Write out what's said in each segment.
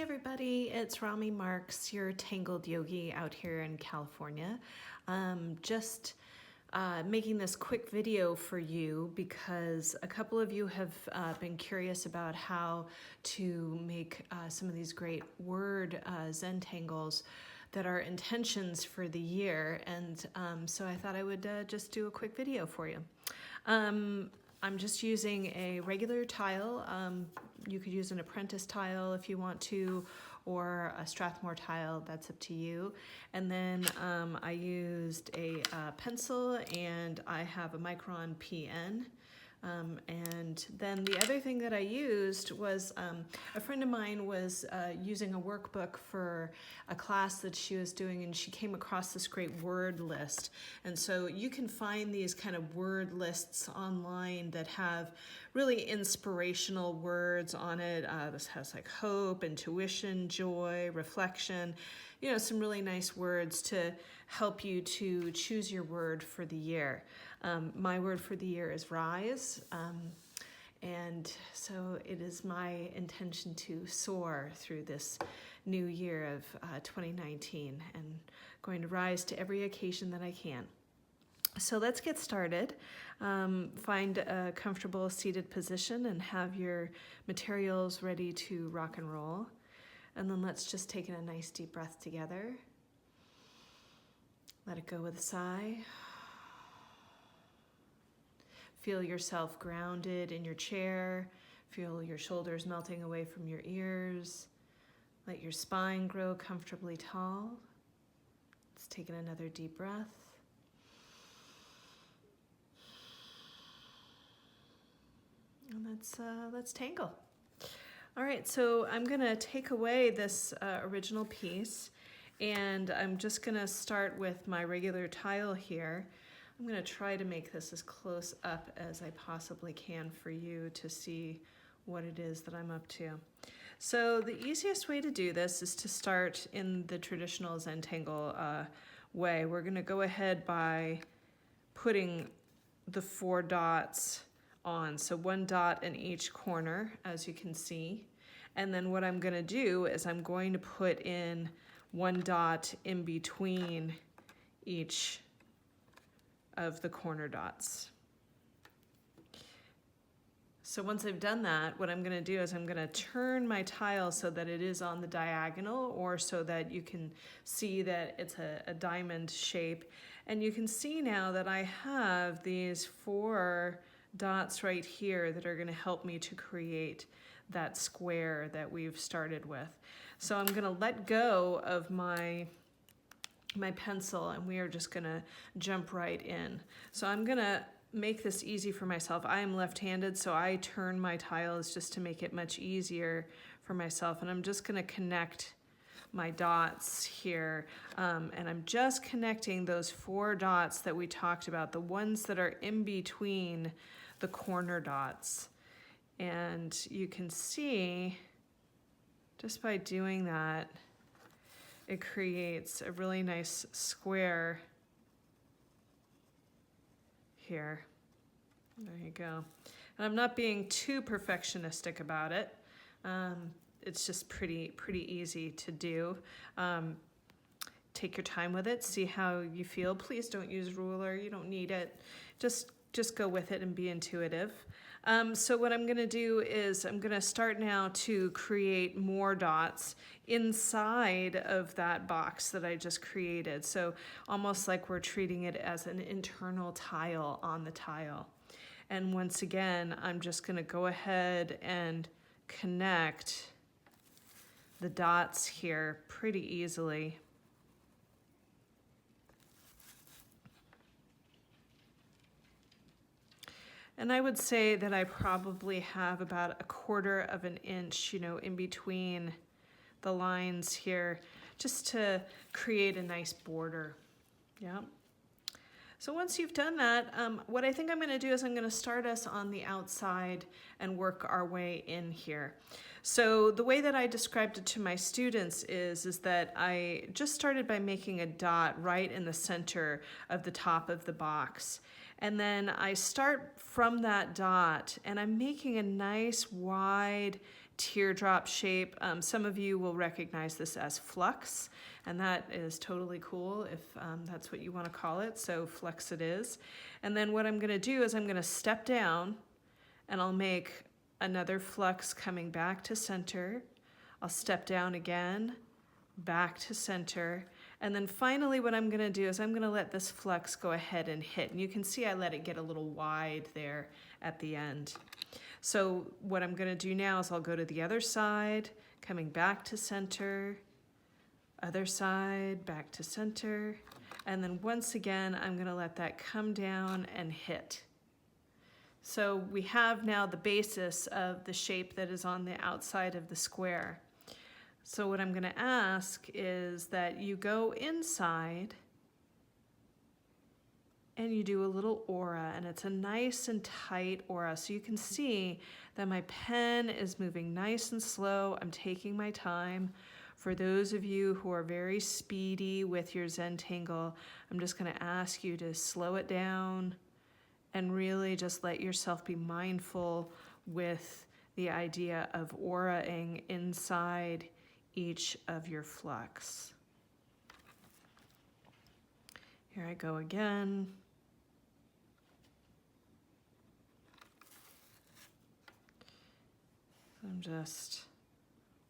Everybody, it's Rami Marks, your Tangled Yogi out here in California. Just making this quick video for you because a couple of you have been curious about how to make some of these great word Zentangles that are intentions for the year, and so I thought I would just do a quick video for you. I'm just using a regular tile. You could use an apprentice tile if you want to, or a Strathmore tile, that's up to you. And then I used a pencil, and I have a Micron PN. And then the other thing that I used was a friend of mine was using a workbook for a class that she was doing, and she came across this great word list. And so you can find these kind of word lists online that have really inspirational words on it. This has like hope, intuition, joy, reflection, you know, some really nice words to help you to choose your word for the year. My word for the year is rise, and so it is my intention to soar through this new year of 2019 and going to rise to every occasion that I can. So let's get started. Find a comfortable seated position and have your materials ready to rock and roll. And then let's just take in a nice deep breath together. Let it go with a sigh. Feel yourself grounded in your chair. Feel your shoulders melting away from your ears. Let your spine grow comfortably tall. Let's take in another deep breath. And let's tangle. All right, so I'm gonna take away this original piece, and I'm just gonna start with my regular tile here. I'm gonna try to make this as close up as I possibly can for you to see what it is that I'm up to. So the easiest way to do this is to start in the traditional Zentangle way. We're gonna go ahead by putting the 4 dots on. So 1 dot in each corner, as you can see. And then what I'm gonna do is I'm going to put in 1 dot in between each of the corner dots. So once I've done that, what I'm gonna do is I'm gonna turn my tile so that it is on the diagonal, or so that you can see that it's a diamond shape. And you can see now that I have these 4 dots right here that are gonna help me to create that square that we've started with. So I'm gonna let go of my pencil, and we are just gonna jump right in. So I'm gonna make this easy for myself. I am left-handed, so I turn my tiles just to make it much easier for myself. And I'm just gonna connect my dots here. And I'm just connecting those 4 dots that we talked about, the ones that are in between the corner dots. And you can see, just by doing that, it creates a really nice square here. There you go. And I'm not being too perfectionistic about it. It's just pretty easy to do. Take your time with it, see how you feel. Please don't use ruler, you don't need it. Just go with it and be intuitive. So what I'm gonna do is I'm gonna start now to create more dots inside of that box that I just created. So almost like we're treating it as an internal tile on the tile. And once again, I'm just gonna go ahead and connect the dots here pretty easily. And I would say that I probably have about 1/4 of an inch, you know, in between the lines here, just to create a nice border. Yeah. So once you've done that, what I think I'm gonna do is I'm gonna start us on the outside and work our way in here. So the way that I described it to my students is that I just started by making a dot right in the center of the top of the box. And then I start from that dot, and I'm making a nice wide teardrop shape. Some of you will recognize this as flux, and that is totally cool if that's what you want to call it. So flux it is. And then what I'm going to do is I'm going to step down, and I'll make another flux coming back to center. I'll step down again, back to center. And then finally what I'm going to do is I'm going to let this flux go ahead and hit. And you can see I let it get a little wide there at the end. So what I'm going to do now is I'll go to the other side, coming back to center, other side, back to center. And then once again, I'm going to let that come down and hit. So we have now the basis of the shape that is on the outside of the square. So what I'm going to ask is that you go inside and you do a little aura, and it's a nice and tight aura. So you can see that my pen is moving nice and slow. I'm taking my time. For those of you who are very speedy with your Zentangle, I'm just going to ask you to slow it down and really just let yourself be mindful with the idea of auraing inside each of your flux. Here I go again. I'm just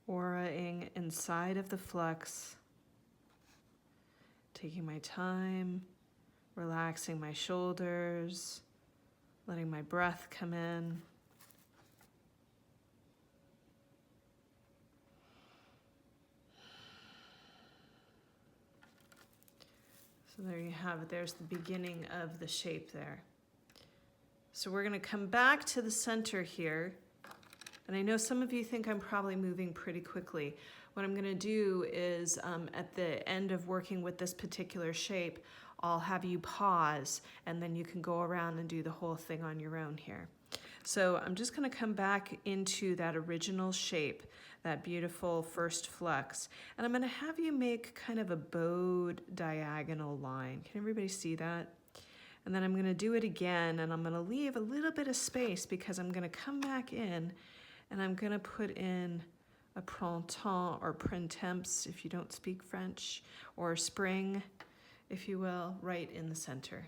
auraing inside of the flux, taking my time, relaxing my shoulders, letting my breath come in. So there you have it. There's the beginning of the shape there. So we're going to come back to the center here. And I know some of you think I'm probably moving pretty quickly. What I'm going to do is at the end of working with this particular shape, I'll have you pause, and then you can go around and do the whole thing on your own here. So I'm just going to come back into that original shape, that beautiful first flux, and I'm going to have you make kind of a bowed diagonal line. Can everybody see that? And then I'm going to do it again, and I'm going to leave a little bit of space because I'm going to come back in and I'm going to put in a printemps or printemps if you don't speak French, or spring, if you will, right in the center.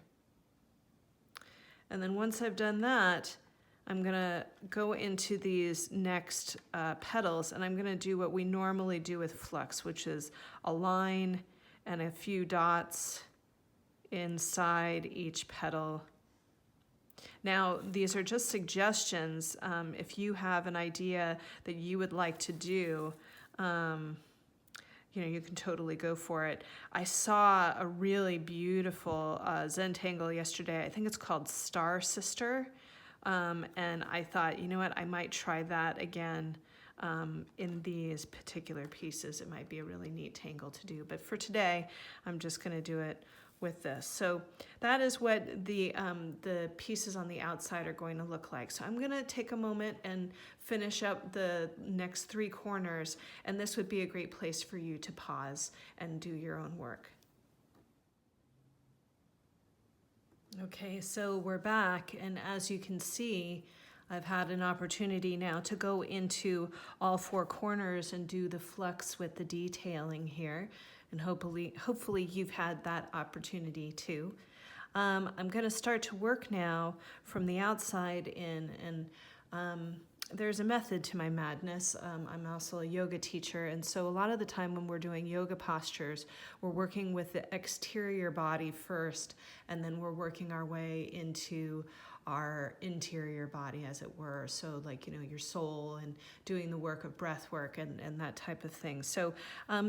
And then once I've done that, I'm going to go into these next petals, and I'm going to do what we normally do with flux, which is a line and a few dots inside each petal. Now, these are just suggestions. If you have an idea that you would like to do, you can totally go for it. I saw a really beautiful Zentangle yesterday. I think it's called Star Sister. And I thought, you know what, I might try that again in these particular pieces. It might be a really neat tangle to do. But for today, I'm just going to do it with this. So that is what the pieces on the outside are going to look like. So I'm going to take a moment and finish up the next 3 corners, and this would be a great place for you to pause and do your own work. Okay, so we're back, and as you can see, I've had an opportunity now to go into all 4 corners and do the flux with the detailing here. And hopefully you've had that opportunity too. I'm going to start to work now from the outside in, and there's a method to my madness. I'm also a yoga teacher, and so a lot of the time when we're doing yoga postures, we're working with the exterior body first, and then we're working our way into our interior body, as it were. So like, your soul, and doing the work of breath work and that type of thing. So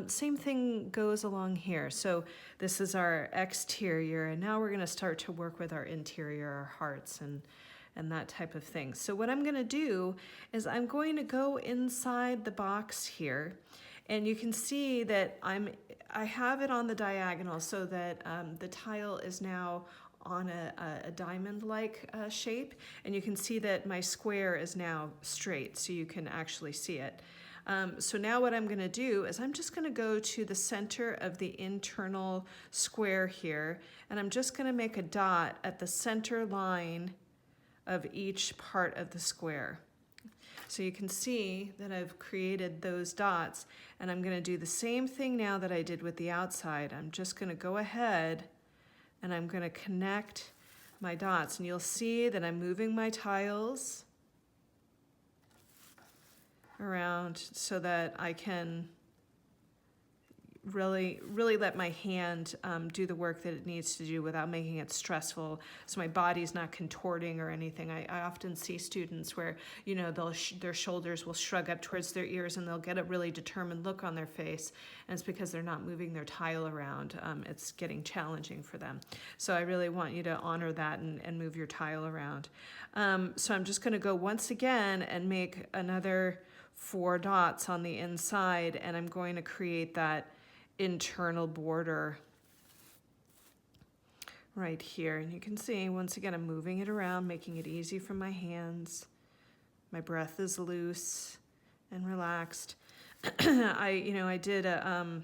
same thing goes along here. So this is our exterior, and now we're going to start to work with our interior, our hearts, and that type of thing. So what I'm going to do is I'm going to go inside the box here, and you can see that I have it on the diagonal so that the tile is now on a diamond-like shape, and you can see that my square is now straight, so you can actually see it. So now what I'm going to do is I'm just going to go to the center of the internal square here, and I'm just going to make a dot at the center line of each part of the square. So you can see that I've created those dots, and I'm going to do the same thing now that I did with the outside. I'm just going to go ahead and I'm going to connect my dots, and you'll see that I'm moving my tiles around so that I can really let my hand do the work that it needs to do without making it stressful, so my body's not contorting or anything. I often see students where, you know, their shoulders will shrug up towards their ears and they'll get a really determined look on their face, and it's because they're not moving their tile around. It's getting challenging for them. So I really want you to honor that and move your tile around. So I'm just going to go once again and make another 4 dots on the inside, and I'm going to create that internal border right here. And you can see, once again, I'm moving it around, making it easy for my hands. My breath is loose and relaxed. I did a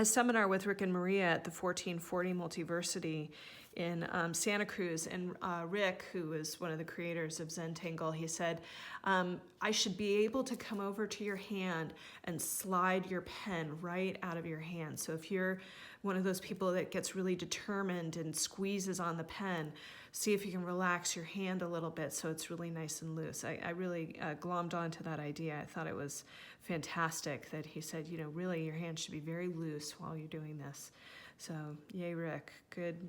seminar with Rick and Maria at the 1440 Multiversity in Santa Cruz, and Rick, who is one of the creators of Zentangle, he said, I should be able to come over to your hand and slide your pen right out of your hand. So if you're one of those people that gets really determined and squeezes on the pen, see if you can relax your hand a little bit so it's really nice and loose. I really glommed onto that idea. I thought it was fantastic that he said, you know, really your hand should be very loose while you're doing this. So yay, Rick, good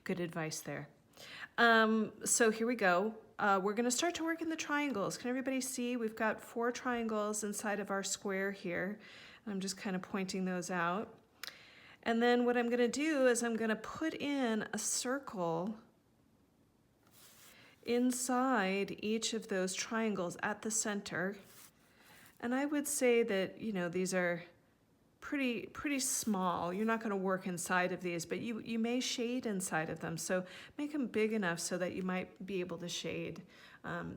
advice there. So here we go. We're gonna start to work in the triangles. Can everybody see? We've got 4 triangles inside of our square here. I'm just kind of pointing those out. And then what I'm gonna do is I'm gonna put in a circle inside each of those triangles at the center. And I would say that, you know, these are pretty small. You're not going to work inside of these, but you may shade inside of them. So make them big enough so that you might be able to shade.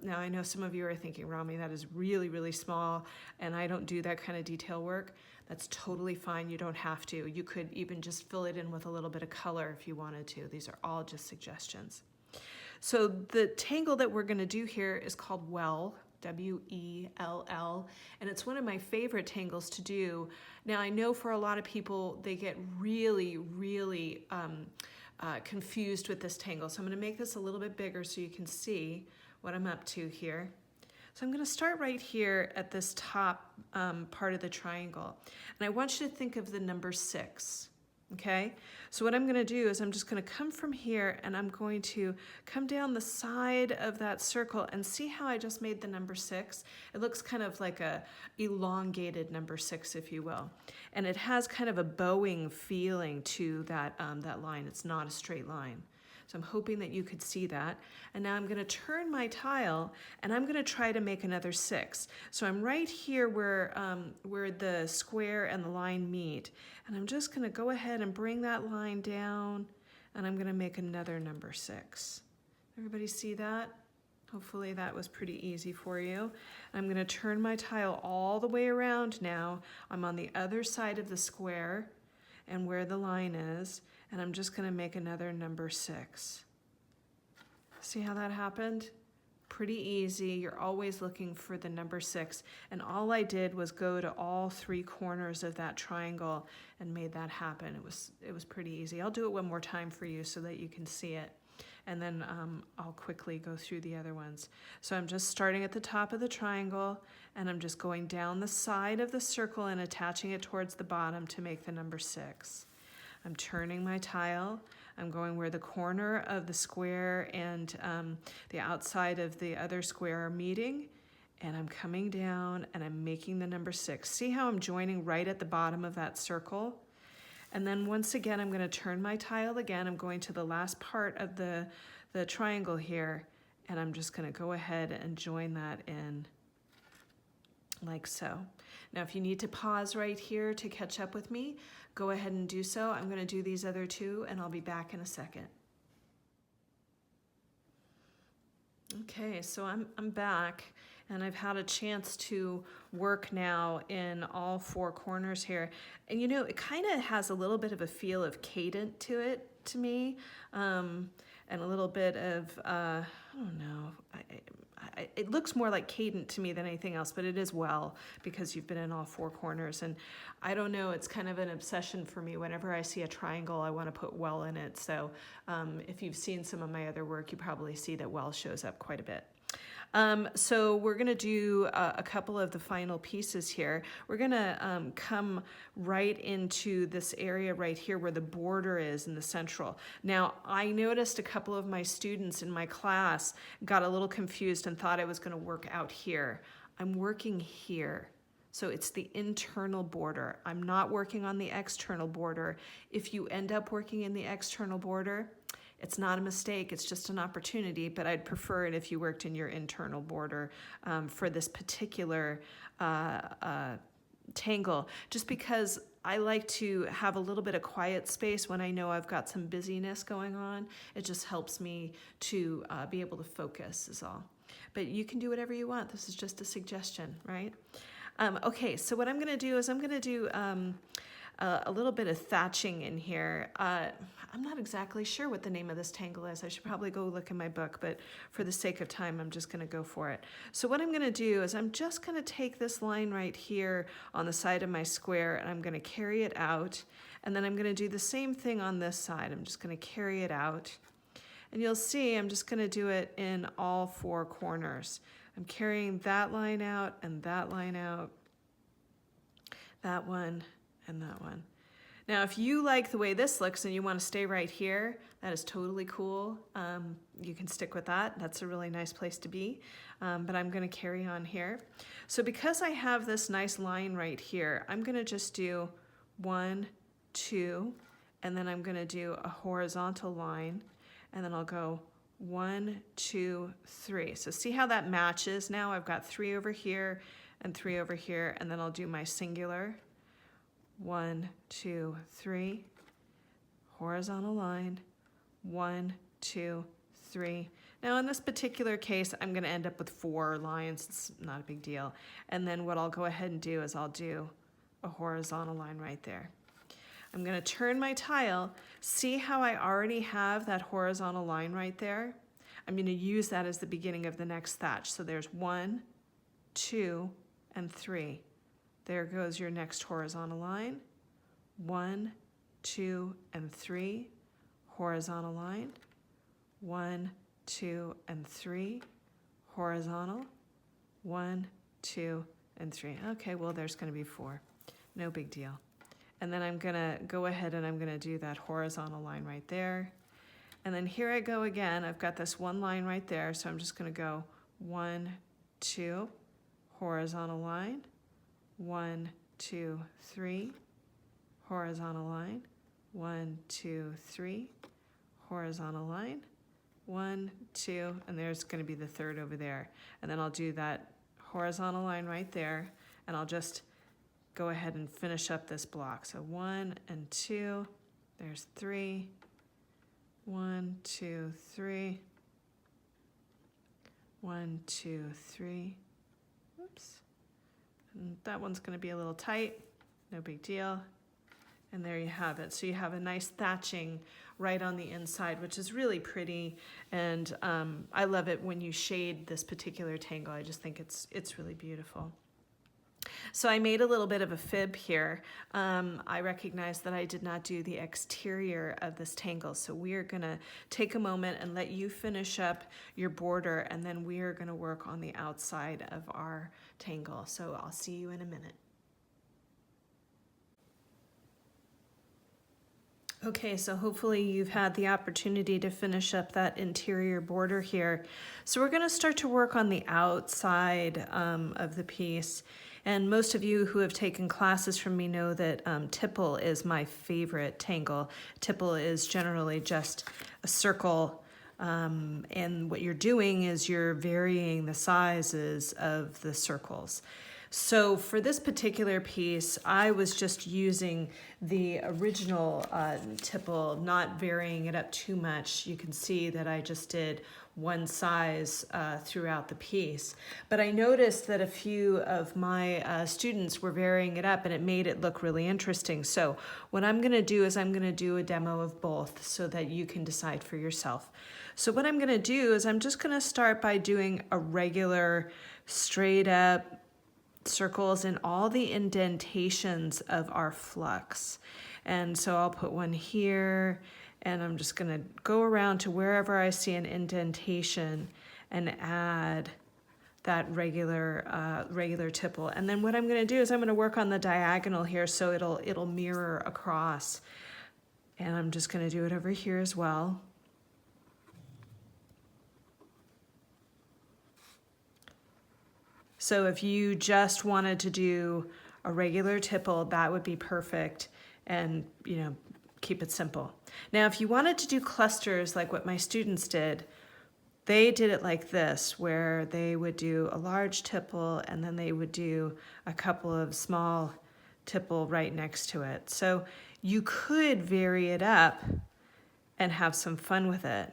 Now I know some of you are thinking, Rami, that is really small, and I don't do that kind of detail work. That's totally fine. You don't have to. You could even just fill it in with a little bit of color if you wanted to. These are all just suggestions. So the tangle that we're going to do here is called well. W-E-L-L, and it's one of my favorite tangles to do. Now I know for a lot of people they get really confused with this tangle, so I'm going to make this a little bit bigger so you can see what I'm up to here. So I'm going to start right here at this top part of the triangle, and I want you to think of the number 6. Okay, so what I'm going to do is I'm just going to come from here and I'm going to come down the side of that circle, and see how I just made the number 6. It looks kind of like a elongated number 6, if you will, and it has kind of a bowing feeling to that that line. It's not a straight line. So I'm hoping that you could see that. And now I'm going to turn my tile and I'm going to try to make another 6. So I'm right here where the square and the line meet. And I'm just going to go ahead and bring that line down, and I'm going to make another number 6. Everybody see that? Hopefully that was pretty easy for you. I'm going to turn my tile all the way around now. I'm on the other side of the square and where the line is, and I'm just going to make another number 6. See how that happened? Pretty easy. You're always looking for the number 6, and all I did was go to all 3 corners of that triangle and made that happen. It was pretty easy. I'll do it one more time for you so that you can see it, and then I'll quickly go through the other ones. So I'm just starting at the top of the triangle, and I'm just going down the side of the circle and attaching it towards the bottom to make the number 6. I'm turning my tile. I'm going where the corner of the square and the outside of the other square are meeting, and I'm coming down and I'm making the number 6. See how I'm joining right at the bottom of that circle? And then once again, I'm going to turn my tile again. I'm going to the last part of the triangle here, and I'm just going to go ahead and join that in like so. Now, if you need to pause right here to catch up with me, go ahead and do so. I'm going to do these other 2, and I'll be back in a second. Okay, so I'm back, and I've had a chance to work now in all 4 corners here. And you know, it kind of has a little bit of a feel of cadent to it, to me, and a little bit of, I don't know. It looks more like cadent to me than anything else, but it is well because you've been in all four corners. And I don't know, it's kind of an obsession for me. Whenever I see a triangle, I want to put well in it. So if you've seen some of my other work, you probably see that well shows up quite a bit. So we're going to do a couple of the final pieces here. We're going to come right into this area right here where the border is in the central. Now, I noticed a couple of my students in my class got a little confused and thought I was going to work out here. I'm working here. So it's the internal border. I'm not working on the external border. If you end up working in the external border, it's not a mistake, it's just an opportunity, but I'd prefer it if you worked in your internal border for this particular tangle, just because I like to have a little bit of quiet space when I know I've got some busyness going on. It just helps me to be able to focus is all. But you can do whatever you want. This is just a suggestion, right? Okay, so what I'm gonna do is I'm gonna do a little bit of thatching in here. I'm not exactly sure what the name of this tangle is. I should probably go look in my book, but for the sake of time, I'm just gonna go for it. So what I'm gonna do is I'm just gonna take this line right here on the side of my square and I'm gonna carry it out. And then I'm gonna do the same thing on this side. I'm just gonna carry it out. And you'll see I'm just gonna do it in all four corners. I'm carrying that line out and that line out, that one, and that one. Now, if you like the way this looks and you want to stay right here, that is totally cool. You can stick with that. That's a really nice place to be. But I'm going to carry on here. So because I have this nice line right here, I'm going to just do 1, 2, and then I'm going to do a horizontal line, and then I'll go 1, 2, 3. So see how that matches now? I've got 3 over here and 3 over here, and then I'll do my singular. 1, 2, 3, horizontal line, 1, 2, 3. Now in this particular case, I'm going to end up with 4 lines. It's not a big deal. And then what I'll go ahead and do is I'll do a horizontal line right there. I'm going to turn my tile. See how I already have that horizontal line right there? I'm going to use that as the beginning of the next thatch. So there's 1, 2, and 3. There goes your next horizontal line. 1, 2, and 3, horizontal line. 1, 2, and 3, horizontal. 1, 2, and 3. Okay, well, there's going to be 4. No big deal. And then I'm going to go ahead and I'm going to do that horizontal line right there. And then here I go again. I've got this one line right there, so I'm just going to go 1, 2, horizontal line. 1, 2, 3, horizontal line. 1, 2, 3, horizontal line. 1, 2, and there's going to be the third over there. And then I'll do that horizontal line right there, and I'll just go ahead and finish up this block. So 1 and 2, there's 3. 1, 2, 3. 1, 2, 3. Oops. And that one's going to be a little tight, no big deal. And there you have it. So you have a nice thatching right on the inside, which is really pretty. And I love it when you shade this particular tangle. I just think it's really beautiful. So I made a little bit of a fib here. I recognize that I did not do the exterior of this tangle. So we are gonna take a moment and let you finish up your border, and then we are gonna work on the outside of our tangle. So I'll see you in a minute. Okay, so hopefully you've had the opportunity to finish up that interior border here. So we're gonna start to work on the outside of the piece. And most of you who have taken classes from me know that Tipple is my favorite tangle. Tipple is generally just a circle, and what you're doing is you're varying the sizes of the circles. So for this particular piece, I was just using the original tipple, not varying it up too much. You can see that I just did one size throughout the piece. But I noticed that a few of my students were varying it up and it made it look really interesting. So what I'm gonna do is I'm gonna do a demo of both so that you can decide for yourself. So what I'm gonna do is I'm just gonna start by doing a regular straight up circles in all the indentations of our flux. And so I'll put one here, and I'm just gonna go around to wherever I see an indentation and add that regular tipple. And then what I'm gonna do is I'm gonna work on the diagonal here so it'll mirror across. And I'm just gonna do it over here as well. So if you just wanted to do a regular tipple, that would be perfect, and keep it simple. Now, if you wanted to do clusters like what my students did, they did it like this, where they would do a large tipple and then they would do a couple of small tipple right next to it. So you could vary it up and have some fun with it,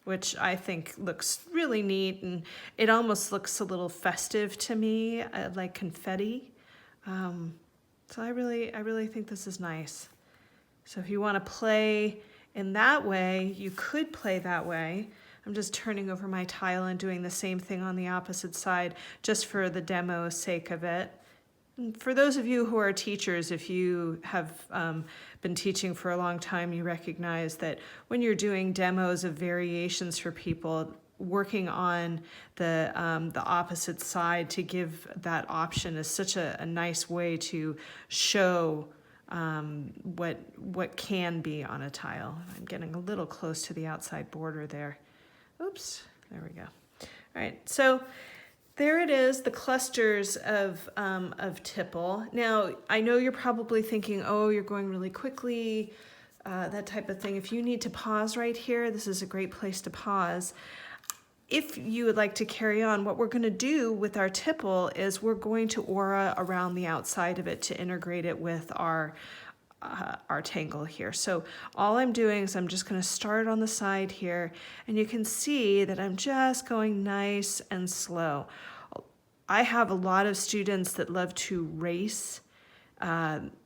which I think looks really neat, and it almost looks a little festive to me, like confetti. So I really think this is nice. So if you want to play in that way, you could play that way. I'm just turning over my tile and doing the same thing on the opposite side, just for the demo sake of it. And for those of you who are teachers, if you have been teaching for a long time, you recognize that when you're doing demos of variations for people, working on the opposite side to give that option is such a nice way to show what can be on a tile. I'm getting a little close to the outside border there. Oops, there we go. All right, so there it is, the clusters of tipple. Now, I know you're probably thinking, oh, you're going really quickly, that type of thing. If you need to pause right here, this is a great place to pause. If you would like to carry on, what we're going to do with our tipple is we're going to aura around the outside of it to integrate it with our tangle here. So all I'm doing is I'm just going to start on the side here, and you can see that I'm just going nice and slow. I have a lot of students that love to race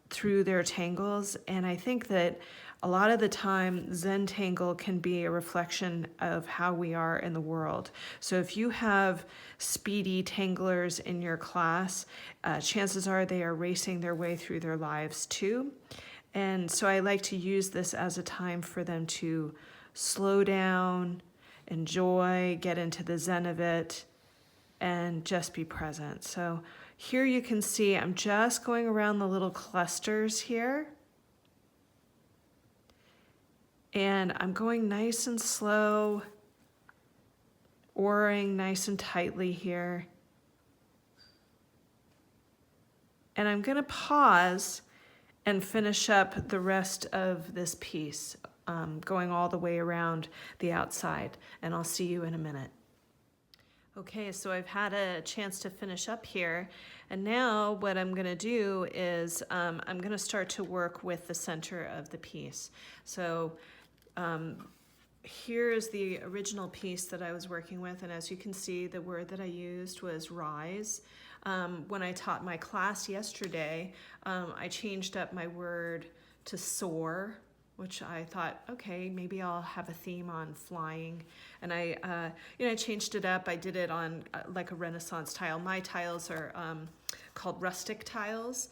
through their tangles, and I think that a lot of the time Zentangle can be a reflection of how we are in the world. So if you have speedy tanglers in your class, chances are they are racing their way through their lives too. And so I like to use this as a time for them to slow down, enjoy, get into the zen of it, and just be present. So here you can see I'm just going around the little clusters here. And I'm going nice and slow, auraing nice and tightly here. And I'm going to pause and finish up the rest of this piece, going all the way around the outside. And I'll see you in a minute. Okay, so I've had a chance to finish up here, and now what I'm going to do is I'm going to start to work with the center of the piece. So here is the original piece that I was working with, and as you can see, the word that I used was rise. When I taught my class yesterday, I changed up my word to soar, which I thought, okay, maybe I'll have a theme on flying. And I changed it up. I did it on like a Renaissance tile. My tiles are called rustic tiles.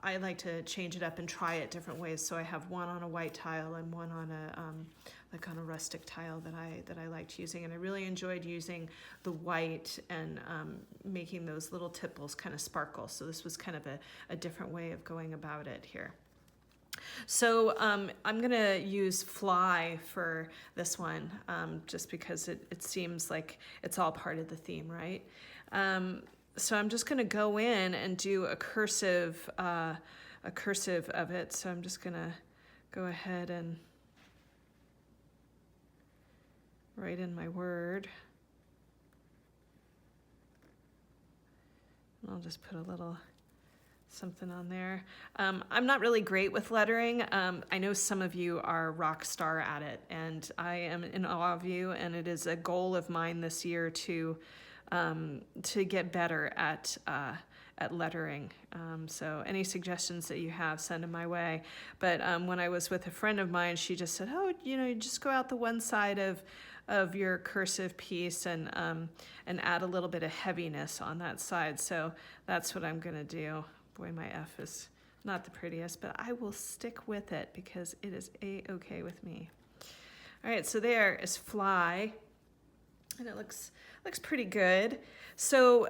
I like to change it up and try it different ways. So I have one on a white tile and one on a rustic tile that I liked using, and I really enjoyed using the white and making those little tipples kind of sparkle. So this was kind of a different way of going about it here. So I'm gonna use fly for this one, just because it seems like it's all part of the theme, right? So I'm just gonna go in and do a cursive of it. So I'm just gonna go ahead and write in my word. I'll just put a little something on there. I'm not really great with lettering. I know some of you are rock star at it, and I am in awe of you, and it is a goal of mine this year to get better at lettering. So any suggestions that you have, send them my way. But when I was with a friend of mine, she just said, oh, you just go out the one side of your cursive piece and add a little bit of heaviness on that side. So that's what I'm gonna do. Boy, my F is not the prettiest, but I will stick with it because it is a-okay with me. All right, so there is fly, and it looks pretty good. So,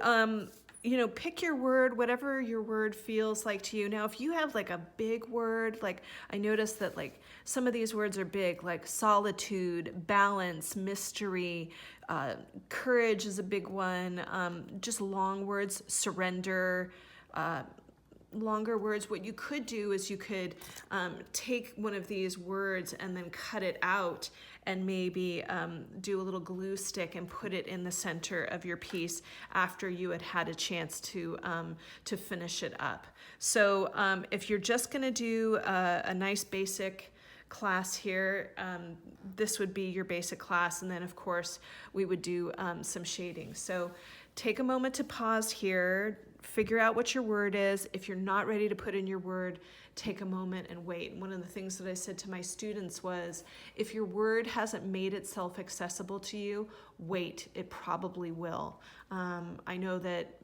pick your word, whatever your word feels like to you. Now, if you have like a big word, like I noticed that like some of these words are big, like solitude, balance, mystery, courage is a big one, just long words, surrender, longer words. What you could do is you could take one of these words and then cut it out and maybe do a little glue stick and put it in the center of your piece after you had a chance to finish it up. So if you're just gonna do a nice basic class here, this would be your basic class, and then of course we would do some shading. So take a moment to pause here, figure out what your word is. If you're not ready to put in your word, take a moment and wait. And one of the things that I said to my students was, if your word hasn't made itself accessible to you, wait, it probably will. I know that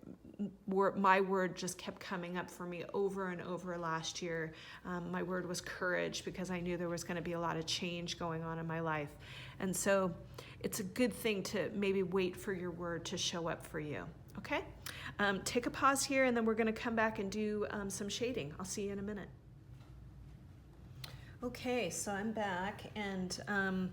my word just kept coming up for me over and over last year. My word was courage, because I knew there was going to be a lot of change going on in my life. And so it's a good thing to maybe wait for your word to show up for you. Okay? Take a pause here, and then we're going to come back and do some shading. I'll see you in a minute. Okay, so I'm back, and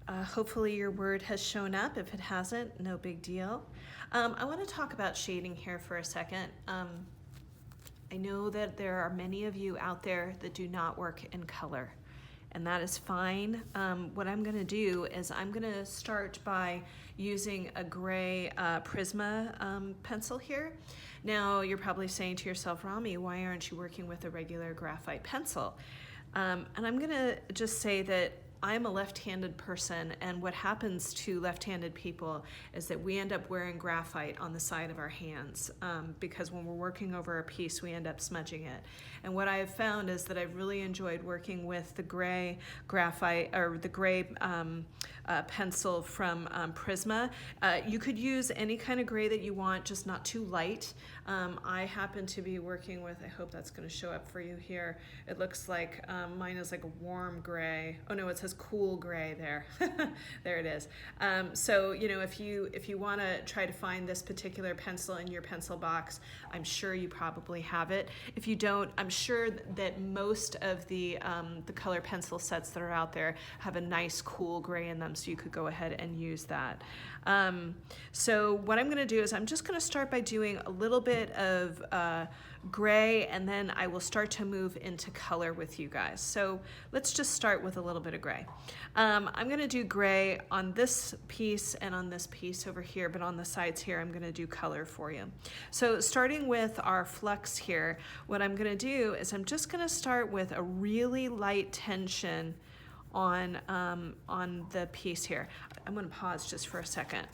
hopefully your word has shown up. If it hasn't, no big deal. I want to talk about shading here for a second. I know that there are many of you out there that do not work in color, and that is fine. What I'm going to do is I'm going to start by using a gray Prisma pencil here. Now, you're probably saying to yourself, Rami, why aren't you working with a regular graphite pencil? And I'm going to just say that I'm a left-handed person, and what happens to left-handed people is that we end up wearing graphite on the side of our hands because when we're working over a piece, we end up smudging it. And what I have found is that I've really enjoyed working with the gray graphite, or the gray pencil from Prisma. You could use any kind of gray that you want, just not too light. I happen to be working with, I hope that's going to show up for you here. It looks like mine is like a warm gray. Oh no, it says cool gray there. There it is. So if you want to try to find this particular pencil in your pencil box, I'm sure you probably have it. If you don't, I'm sure that most of the color pencil sets that are out there have a nice cool gray in them, so you could go ahead and use that. So what I'm going to do is I'm just going to start by doing a little bit of gray, and then I will start to move into color with you guys. So let's just start with a little bit of gray. I'm going to do gray on this piece and on this piece over here, but on the sides here I'm going to do color for you. So starting with our flux here, what I'm going to do is I'm just going to start with a really light tension on the piece here. I'm going to pause just for a second.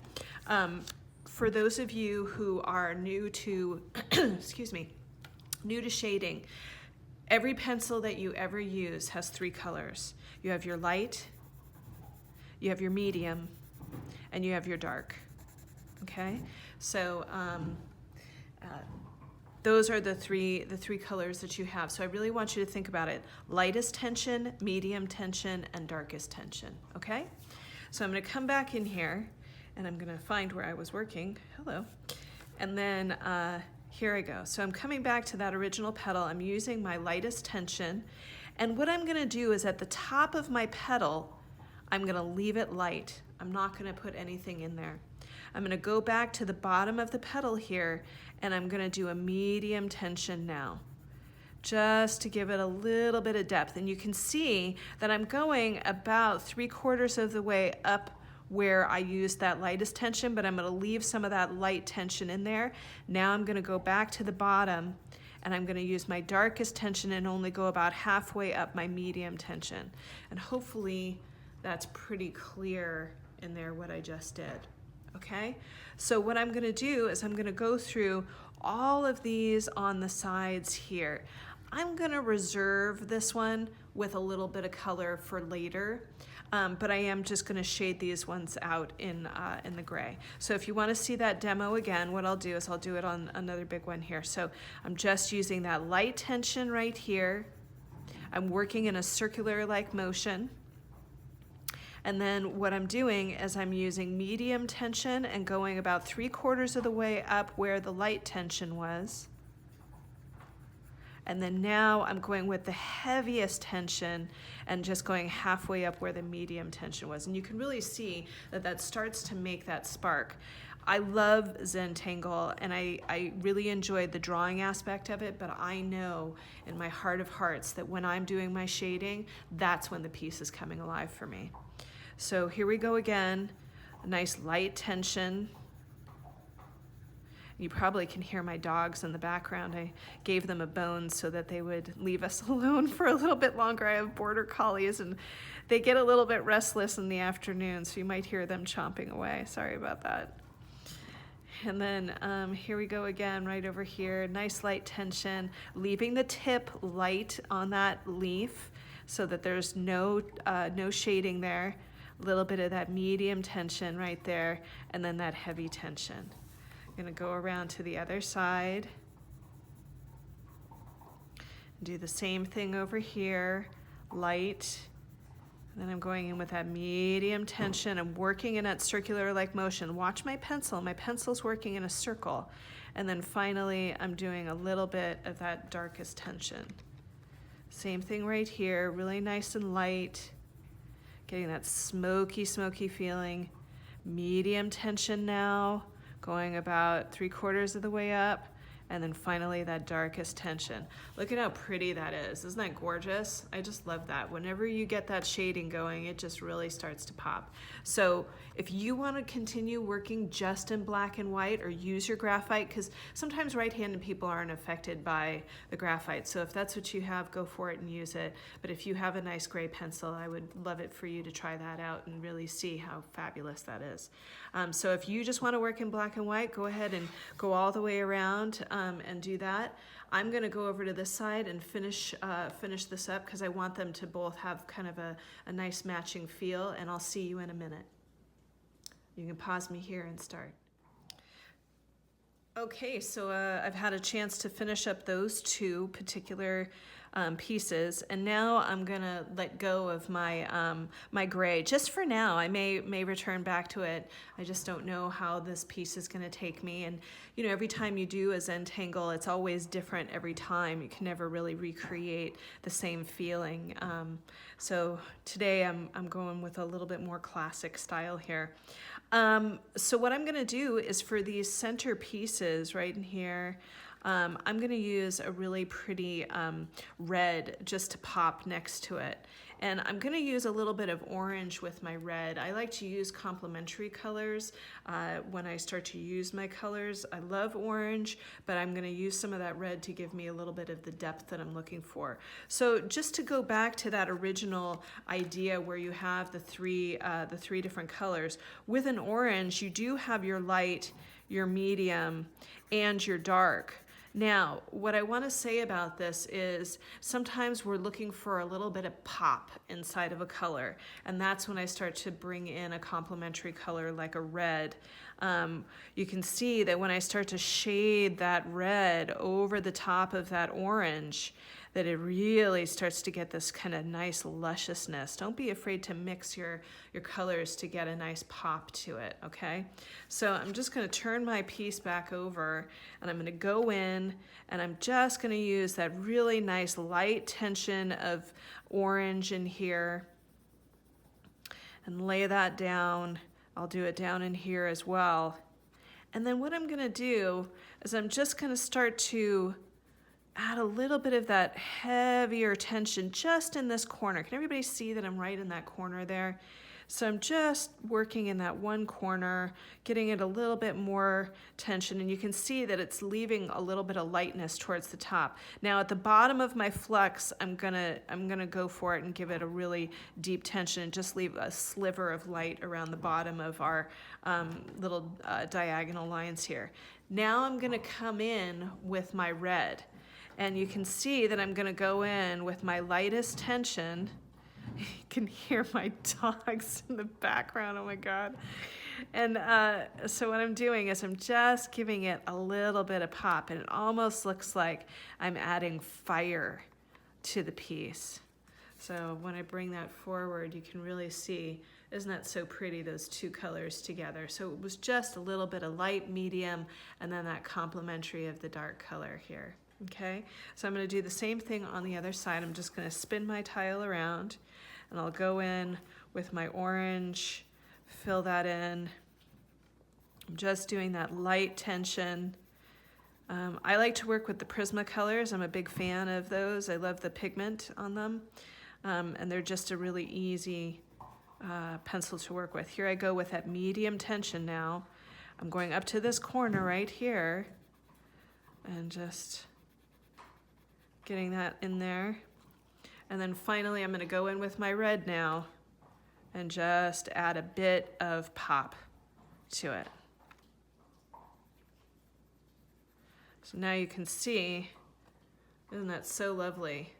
For those of you who are new to, excuse me, new to shading, every pencil that you ever use has three colors. You have your light, you have your medium, and you have your dark. Okay? So those are the three colors that you have. So I really want you to think about it. Lightest tension, medium tension, and darkest tension. Okay? So I'm going to come back in here, and I'm going to find where I was working. Hello. And then here I go. So I'm coming back to that original petal. I'm using my lightest tension. And what I'm going to do is at the top of my petal, I'm going to leave it light. I'm not going to put anything in there. I'm going to go back to the bottom of the petal here, and I'm going to do a medium tension now, just to give it a little bit of depth. And you can see that I'm going about 3/4 of the way up where I used that lightest tension, but I'm gonna leave some of that light tension in there. Now I'm gonna go back to the bottom and I'm gonna use my darkest tension and only go about halfway up my medium tension. And hopefully that's pretty clear in there what I just did, okay? So what I'm gonna do is I'm gonna go through all of these on the sides here. I'm gonna reserve this one with a little bit of color for later, but I am just gonna shade these ones out in the gray. So if you wanna see that demo again, what I'll do is I'll do it on another big one here. So I'm just using that light tension right here. I'm working in a circular-like motion. And then what I'm doing is I'm using medium tension and going about 3/4 of the way up where the light tension was. And then now I'm going with the heaviest tension and just going halfway up where the medium tension was. And you can really see that that starts to make that spark. I love Zentangle and I really enjoyed the drawing aspect of it, but I know in my heart of hearts that when I'm doing my shading, that's when the piece is coming alive for me. So here we go again, a nice light tension. You probably can hear my dogs in the background. I gave them a bone so that they would leave us alone for a little bit longer. I have border collies and they get a little bit restless in the afternoon, so you might hear them chomping away. Sorry about that. And then here we go again, right over here. Nice light tension, leaving the tip light on that leaf so that there's no shading there. A little bit of that medium tension right there, and then that heavy tension. I'm gonna go around to the other side. Do the same thing over here, light. And then I'm going in with that medium tension. I'm working in that circular-like motion. Watch my pencil. My pencil's working in a circle. And then finally, I'm doing a little bit of that darkest tension. Same thing right here, really nice and light. Getting that smoky, smoky feeling. Medium tension now, going about 3/4 of the way up. And then finally that darkest tension. Look at how pretty that is. Isn't that gorgeous? I just love that. Whenever you get that shading going, it just really starts to pop. So if you want to continue working just in black and white or use your graphite, because sometimes right-handed people aren't affected by the graphite. So if that's what you have, go for it and use it. But if you have a nice gray pencil, I would love it for you to try that out and really see how fabulous that is. So if you just want to work in black and white, go ahead and go all the way around and do that. I'm going to go over to this side and finish this up because I want them to both have kind of a nice matching feel, and I'll see you in a minute. You can pause me here and start. Okay, so I've had a chance to finish up those two particular pieces, and now I'm gonna let go of my my gray just for now. I may return back to it. I just don't know how this piece is gonna take me, and you know, every time you do a Zentangle, it's always different every time. You can never really recreate the same feeling. So today I'm going with a little bit more classic style here. So what I'm gonna do is for these center pieces right in here, I'm going to use a really pretty red just to pop next to it. And I'm going to use a little bit of orange with my red. I like to use complementary colors when I start to use my colors. I love orange, but I'm going to use some of that red to give me a little bit of the depth that I'm looking for. So just to go back to that original idea where you have the three different colors, with an orange, you do have your light, your medium, and your dark. Now, what I want to say about this is sometimes we're looking for a little bit of pop inside of a color, and that's when I start to bring in a complementary color like a red. You can see that when I start to shade that red over the top of that orange, that it really starts to get this kind of nice lusciousness. Don't be afraid to mix your colors to get a nice pop to it, okay? So I'm just gonna turn my piece back over and I'm gonna go in and I'm just gonna use that really nice light tension of orange in here and lay that down. I'll do it down in here as well. And then what I'm gonna do is I'm just gonna start to add a little bit of that heavier tension just in this corner. Can everybody see that I'm right in that corner there? So I'm just working in that one corner, getting it a little bit more tension, and you can see that it's leaving a little bit of lightness towards the top. Now at the bottom of my flux, I'm gonna go for it and give it a really deep tension and just leave a sliver of light around the bottom of our little diagonal lines here. Now I'm gonna come in with my red, and you can see that I'm gonna go in with my lightest tension. You can hear my dogs in the background, oh my God. And so what I'm doing is I'm just giving it a little bit of pop, and it almost looks like I'm adding fire to the piece. So when I bring that forward, you can really see, isn't that so pretty, those two colors together? So it was just a little bit of light, medium, and then that complementary of the dark color here, okay? So I'm gonna do the same thing on the other side. I'm just gonna spin my tile around, and I'll go in with my orange, fill that in. I'm just doing that light tension. I like to work with the Prismacolors. I'm a big fan of those. I love the pigment on them. And they're just a really easy pencil to work with. Here I go with that medium tension now. I'm going up to this corner right here and just getting that in there. And then finally, I'm gonna go in with my red now and just add a bit of pop to it. So now you can see, isn't that so lovely?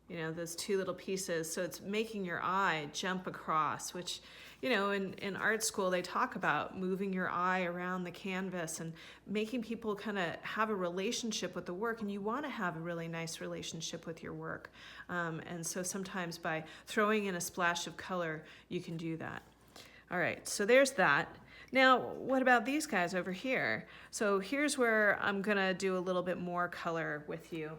You know, those two little pieces. So it's making your eye jump across, which, you know, in art school, they talk about moving your eye around the canvas and making people kind of have a relationship with the work. And you want to have a really nice relationship with your work. And so sometimes by throwing in a splash of color, you can do that. All right, so there's that. Now, what about these guys over here? So here's where I'm gonna do a little bit more color with you.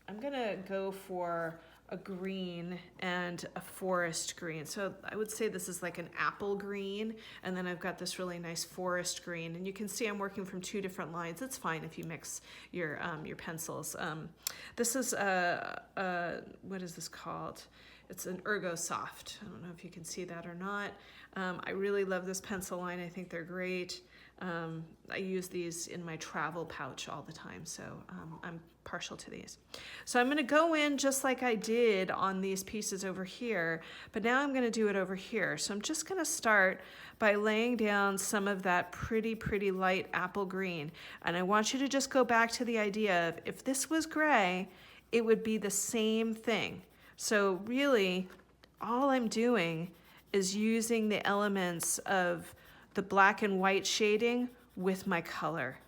I'm gonna go for a green and a forest green. So I would say this is like an apple green, and then I've got this really nice forest green. And you can see I'm working from two different lines. It's fine if you mix your pencils. This is what is this called? It's an Ergo Soft. I don't know if you can see that or not. I really love this pencil line. I think they're great. I use these in my travel pouch all the time, so I'm partial to these. So I'm gonna go in just like I did on these pieces over here, but now I'm gonna do it over here. So I'm just gonna start by laying down some of that pretty, pretty light apple green. And I want you to just go back to the idea of if this was gray, it would be the same thing. So really, all I'm doing is using the elements of the black and white shading with my color.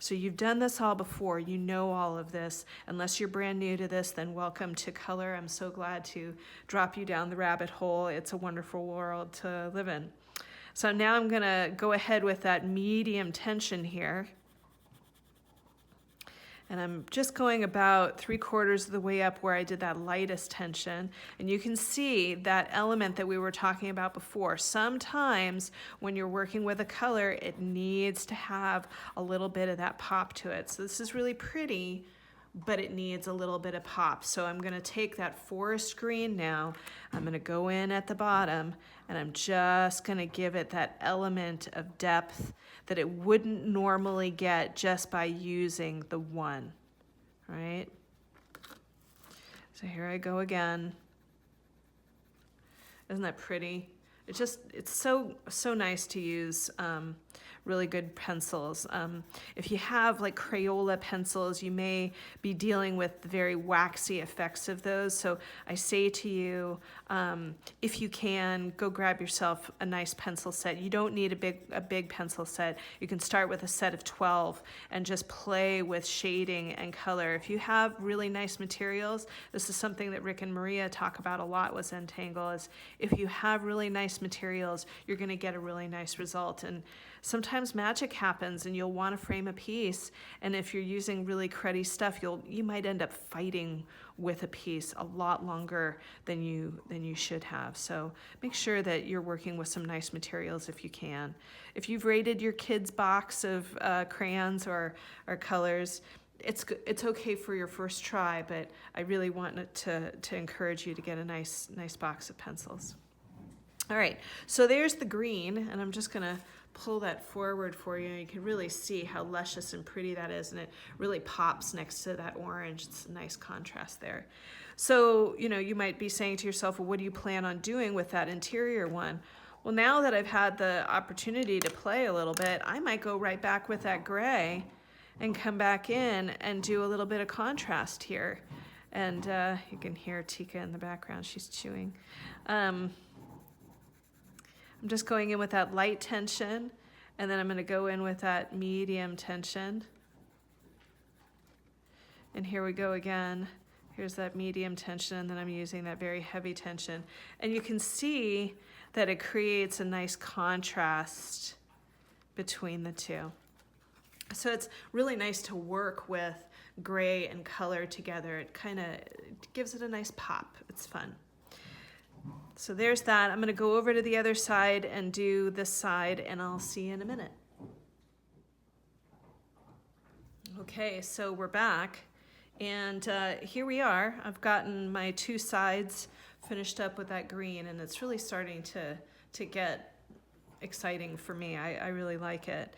So you've done this all before, you know all of this. Unless you're brand new to this, then welcome to color. I'm so glad to drop you down the rabbit hole. It's a wonderful world to live in. So now I'm gonna go ahead with that medium tension here. And I'm just going about 3/4 of the way up where I did that lightest tension. And you can see that element that we were talking about before. Sometimes when you're working with a color, it needs to have a little bit of that pop to it. So this is really pretty, but it needs a little bit of pop. So I'm gonna take that forest green now, I'm gonna go in at the bottom, and I'm just gonna give it that element of depth that it wouldn't normally get just by using the one, right? So here I go again. Isn't that pretty? It's so nice to use really good pencils. If you have like Crayola pencils, you may be dealing with the very waxy effects of those. So I say to you, if you can, go grab yourself a nice pencil set. You don't need a big pencil set. You can start with a set of 12 and just play with shading and color. If you have really nice materials, this is something that Rick and Maria talk about a lot with Zentangle, is if you have really nice materials, you're gonna get a really nice result. And sometimes magic happens and you'll want to frame a piece, and if you're using really cruddy stuff, you might end up fighting with a piece a lot longer than you should have. So make sure that you're working with some nice materials if you can. If you've rated your kids' box of crayons or colors, it's okay for your first try, but I really want to encourage you to get a nice box of pencils. All right, so there's the green, and I'm just gonna pull that forward for you. You can really see how luscious and pretty that is, and it really pops next to that orange. It's a nice contrast there. So, you know, you might be saying to yourself, well, what do you plan on doing with that interior one? Well, now that I've had the opportunity to play a little bit, I might go right back with that gray and come back in and do a little bit of contrast here. And you can hear Tika in the background, she's chewing. I'm just going in with that light tension, and then I'm gonna go in with that medium tension. And here we go again. Here's that medium tension, and then I'm using that very heavy tension. And you can see that it creates a nice contrast between the two. So it's really nice to work with gray and color together. It kind of gives it a nice pop. It's fun. So there's that. I'm going to go over to the other side and do this side, and I'll see you in a minute. Okay, so we're back, and here we are. I've gotten my two sides finished up with that green, and it's really starting to get exciting for me. I really like it.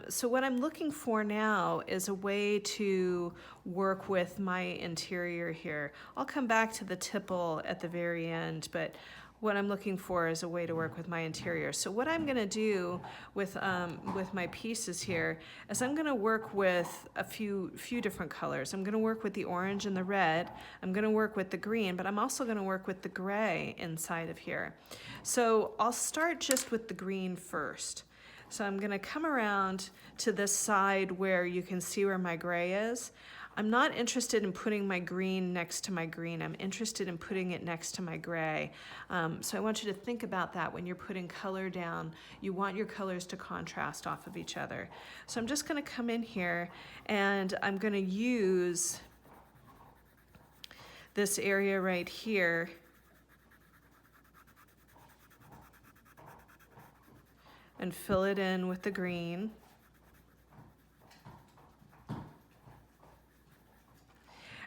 So what I'm looking for now is a way to work with my interior here. I'll come back to the tipple at the very end, but what I'm looking for is a way to work with my interior. So what I'm gonna do with my pieces here is I'm gonna work with a few different colors. I'm gonna work with the orange and the red. I'm gonna work with the green, but I'm also gonna work with the gray inside of here. So I'll start just with the green first. So I'm gonna come around to this side where you can see where my gray is. I'm not interested in putting my green next to my green. I'm interested in putting it next to my gray. So I want you to think about that when you're putting color down. You want your colors to contrast off of each other. So I'm just gonna come in here, and I'm gonna use this area right here and fill it in with the green.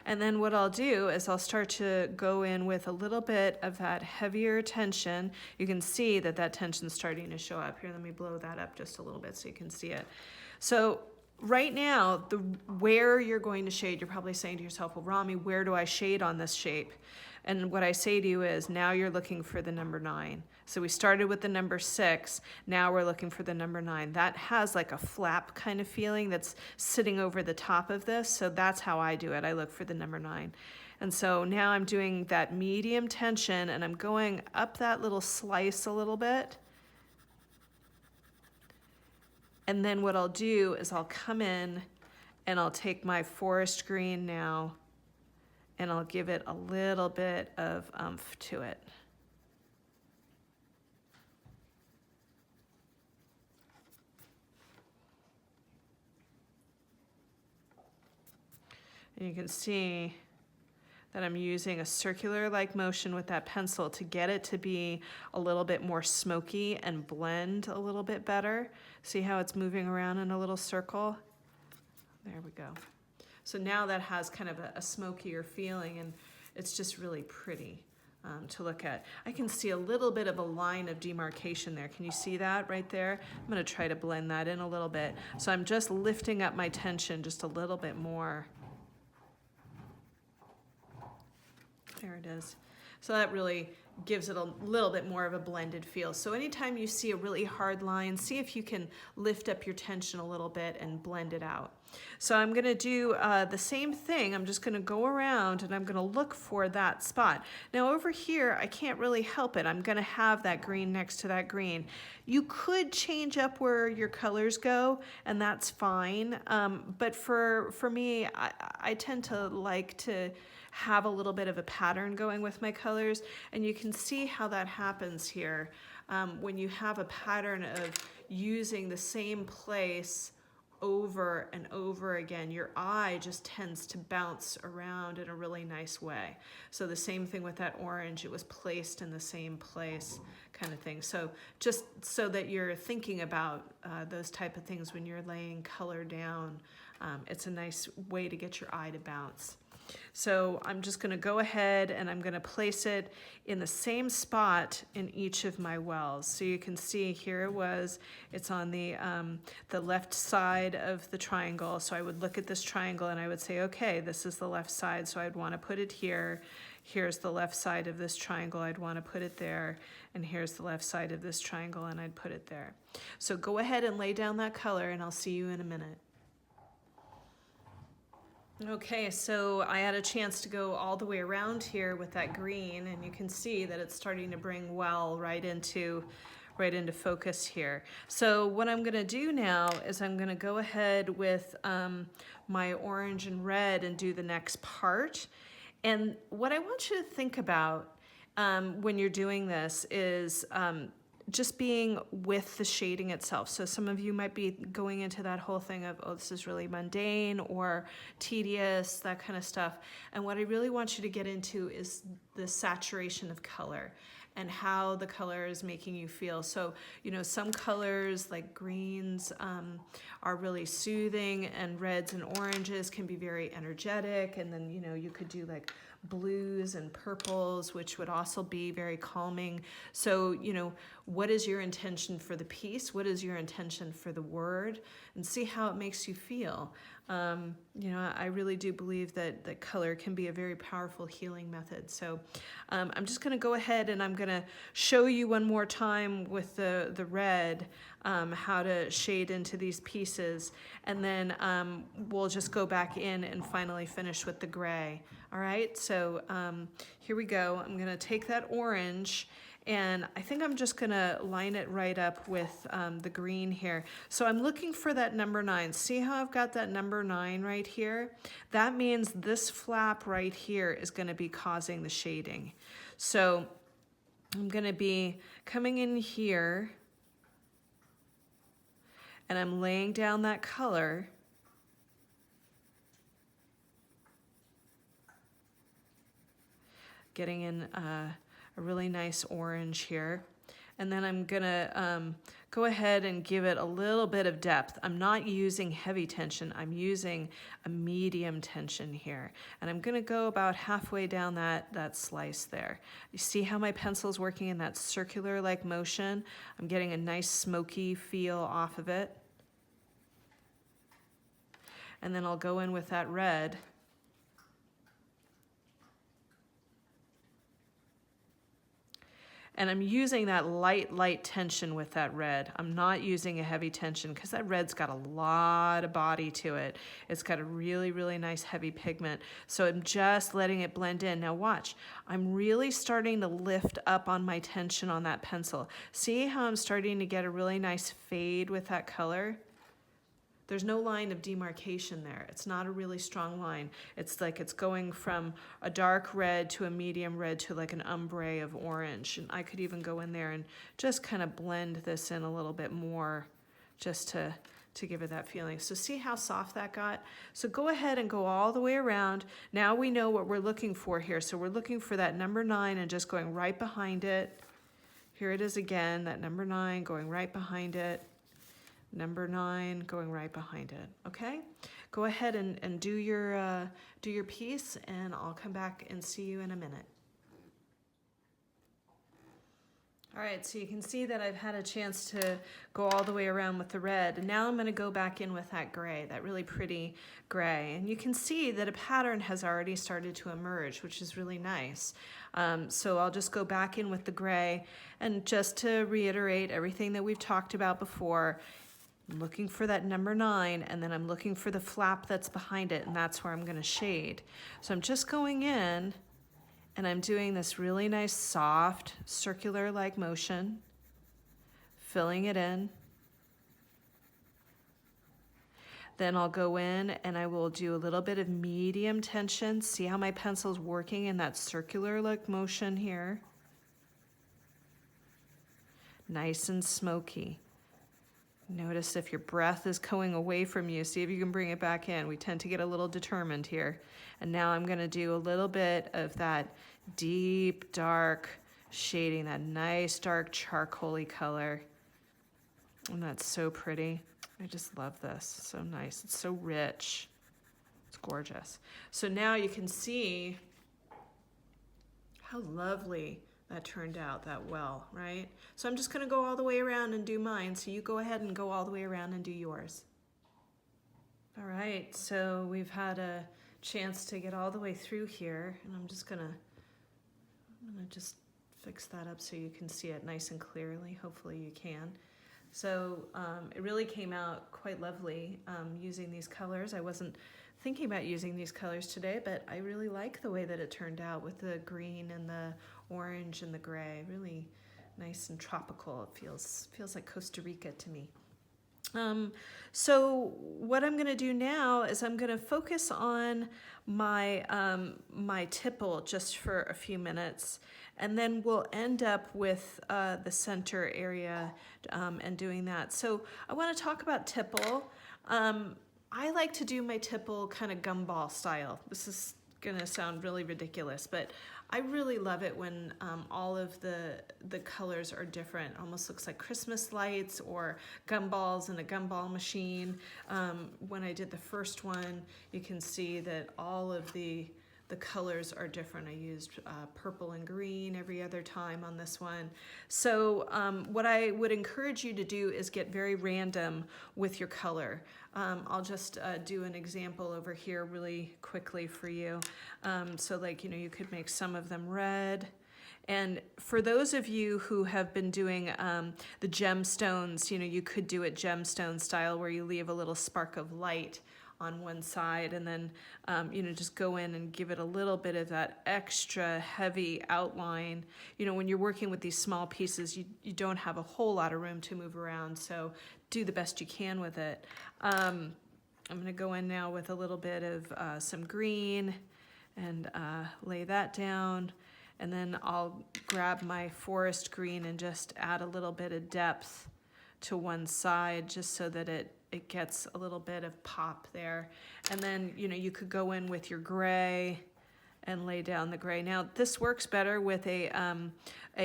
And then what I'll do is I'll start to go in with a little bit of that heavier tension. You can see that that tension's starting to show up. Here, let me blow that up just a little bit so you can see it. So right now, where you're going to shade, you're probably saying to yourself, well, Rami, where do I shade on this shape? And what I say to you is, now you're looking for the number 9. So we started with the number 6, now we're looking for the number 9. That has like a flap kind of feeling that's sitting over the top of this, so that's how I do it. I look for the number 9. And so now I'm doing that medium tension, and I'm going up that little slice a little bit. And then what I'll do is I'll come in and I'll take my forest green now, and I'll give it a little bit of oomph to it. And you can see that I'm using a circular-like motion with that pencil to get it to be a little bit more smoky and blend a little bit better. See how it's moving around in a little circle? There we go. So now that has kind of a smokier feeling, and it's just really pretty to look at. I can see a little bit of a line of demarcation there. Can you see that right there? I'm gonna try to blend that in a little bit. So I'm just lifting up my tension just a little bit more. There it is. So that really gives it a little bit more of a blended feel. So anytime you see a really hard line, see if you can lift up your tension a little bit and blend it out. So I'm gonna do the same thing. I'm just gonna go around and I'm gonna look for that spot. Now over here, I can't really help it. I'm gonna have that green next to that green. You could change up where your colors go, and that's fine. But for me, I tend to like to have a little bit of a pattern going with my colors, and you can see how that happens here. When you have a pattern of using the same place over and over again, your eye just tends to bounce around in a really nice way. So the same thing with that orange, it was placed in the same place kind of thing. So just so that you're thinking about those type of things when you're laying color down, it's a nice way to get your eye to bounce. So I'm just going to go ahead and I'm going to place it in the same spot in each of my wells. So you can see here it was, it's on the left side of the triangle. So I would look at this triangle and I would say, okay, this is the left side. So I'd want to put it here. Here's the left side of this triangle. I'd want to put it there. And here's the left side of this triangle and I'd put it there. So go ahead and lay down that color and I'll see you in a minute. Okay, so I had a chance to go all the way around here with that green, and you can see that it's starting to bring well right into focus here. So what I'm gonna do now is I'm gonna go ahead with my orange and red and do the next part. And what I want you to think about when you're doing this is just being with the shading itself. So some of you might be going into that whole thing of, oh, this is really mundane or tedious, that kind of stuff. And what I really want you to get into is the saturation of color and how the color is making you feel. So, you know, some colors like greens are really soothing, and reds and oranges can be very energetic. And then, you know, you could do like blues and purples, which would also be very calming. So, you know, what is your intention for the piece? What is your intention for the word? And see how it makes you feel. You know, I really do believe that color can be a very powerful healing method. So I'm just gonna go ahead and I'm gonna show you one more time with the red how to shade into these pieces. And then we'll just go back in and finally finish with the gray. All right, so here we go. I'm gonna take that orange and I think I'm just gonna line it right up with the green here. So I'm looking for that number 9. See how I've got that number 9 right here? That means this flap right here is gonna be causing the shading. So I'm gonna be coming in here and I'm laying down that color. Getting in a really nice orange here. And then I'm gonna go ahead and give it a little bit of depth. I'm not using heavy tension, I'm using a medium tension here. And I'm gonna go about halfway down that slice there. You see how my pencil's working in that circular-like motion? I'm getting a nice smoky feel off of it. And then I'll go in with that red. And I'm using that light tension with that red. I'm not using a heavy tension because that red's got a lot of body to it. It's got a really nice heavy pigment. So I'm just letting it blend in. Now watch, I'm really starting to lift up on my tension on that pencil. See how I'm starting to get a really nice fade with that color? There's no line of demarcation there. It's not a really strong line. It's like it's going from a dark red to a medium red to like an ombre of orange. And I could even go in there and just kind of blend this in a little bit more just to give it that feeling. So see how soft that got? So go ahead and go all the way around. Now we know what we're looking for here. So we're looking for that number 9 and just going right behind it. Here it is again, that number 9 going right behind it. Number 9 going right behind it. Okay, go ahead and do your piece, and I'll come back and see you in a minute. All right, so you can see that I've had a chance to go all the way around with the red, and now I'm going to go back in with that gray, that really pretty gray. And you can see that a pattern has already started to emerge, which is really nice. So I'll just go back in with the gray, and just to reiterate everything that we've talked about before, I'm looking for that number 9, and then I'm looking for the flap that's behind it, and that's where I'm going to shade. So I'm just going in, and I'm doing this really nice, soft, circular-like motion, filling it in. Then I'll go in, and I will do a little bit of medium tension. See how my pencil's working in that circular-like motion here? Nice and smoky. Notice if your breath is going away from you, see if you can bring it back in. We tend to get a little determined here. And now I'm gonna do a little bit of that deep, dark shading, that nice, dark, charcoaly color. And that's so pretty. I just love this, so nice, it's so rich. It's gorgeous. So now you can see how lovely that turned out, that well, right? So I'm just gonna go all the way around and do mine. So you go ahead and go all the way around and do yours. All right, so we've had a chance to get all the way through here, and I'm gonna just fix that up so you can see it nice and clearly. Hopefully you can. So it really came out quite lovely using these colors. I wasn't thinking about using these colors today, but I really like the way that it turned out with the green and the orange and the gray. Really nice and tropical. It feels like Costa Rica to me. So what I'm going to do now is I'm going to focus on my my tipple just for a few minutes, and then we'll end up with the center area and doing that. So I want to talk about tipple. I like to do my tipple kind of gumball style. This is going to sound really ridiculous, but I really love it when all of the colors are different. Almost looks like Christmas lights or gumballs in a gumball machine. When I did the first one, you can see that all of the colors are different. I used purple and green every other time on this one. So what I would encourage you to do is get very random with your color. I'll just do an example over here really quickly for you. So like, you could make some of them red. And for those of you who have been doing the gemstones, you could do it gemstone style where you leave a little spark of light on one side and then, just go in and give it a little bit of that extra heavy outline. When you're working with these small pieces, you don't have a whole lot of room to move around, so do the best you can with it. I'm gonna go in now with a little bit of some green and lay that down. And then I'll grab my forest green and just add a little bit of depth to one side just so that it gets a little bit of pop there. And then, you could go in with your gray and lay down the gray. Now, this works better with a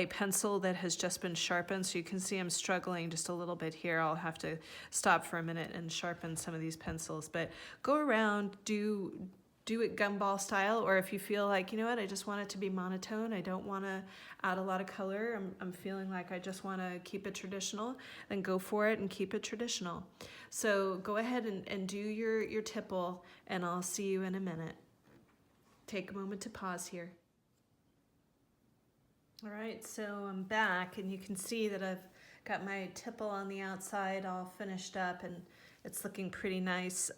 pencil that has just been sharpened. So you can see I'm struggling just a little bit here. I'll have to stop for a minute and sharpen some of these pencils. But go around, do it gumball style, or if you feel like, I just want it to be monotone, I don't want to add a lot of color, I'm feeling like I just want to keep it traditional, then go for it and keep it traditional. So go ahead and do your tipple, and I'll see you in a minute. Take a moment to pause here. All right, so I'm back, and you can see that I've got my tipple on the outside all finished up, and it's looking pretty nice.